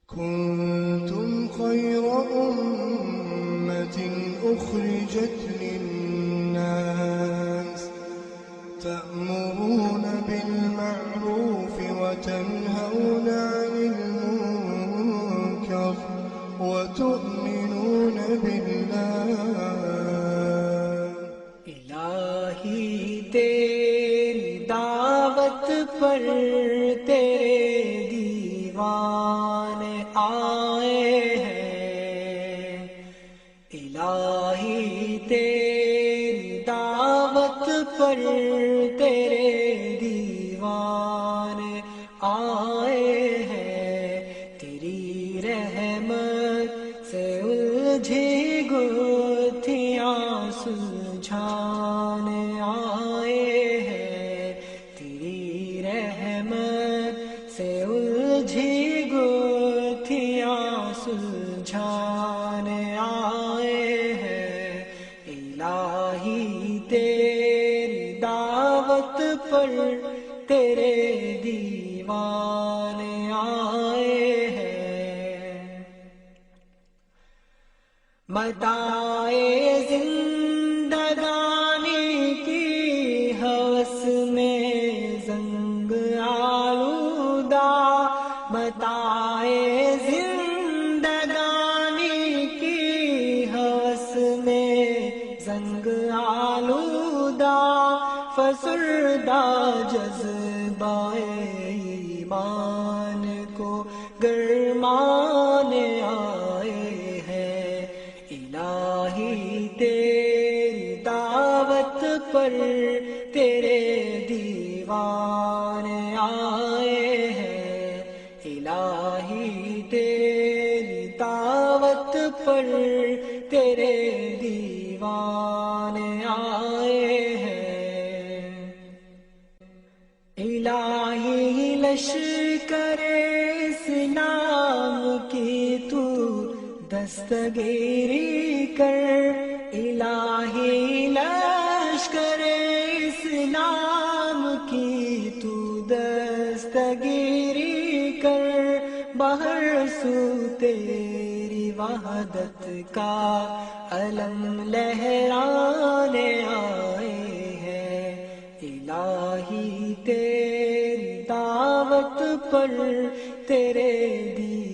كنتم خير أمة أخرجت للناس تأمرون بالمعروف وتنهون عن المنكر وتؤمنون بالله. الہی تیری دعوت پر تیرے دیوان آئے ہیں، الہی تیری دعوت پر تیرے دیوان آئے ہیں، تیری رحمت سے الجھی گتھیاں سلجھانے آئے ہیں، تیری رحمت سے الجھی گتھیاں سلجھانے آئے ہیں، الہی تیری دعوت پر تیرے دیوان آئے ہیں۔ متاع زندگانی کی ہوس میں زنگ آلودہ، متاع زندگانی کی ہوس میں زنگ آلودہ، فسردہ جذبہ ایمان کو گرمانے آئے ہیں، الہی تیری دعوت پر تیرے دیوان آئے ہیں، الہی تیری دعوت پر تیرے دیوان آئے ہیں، الہی لشکر اسلام کی تو دستگیری کر، الہی لشکر اسلام کی تو دستگیری کر، بہر سو تیری وحدت کا علم لہرانے آئے ہیں، الہی تیری دعوت پر تیرے دی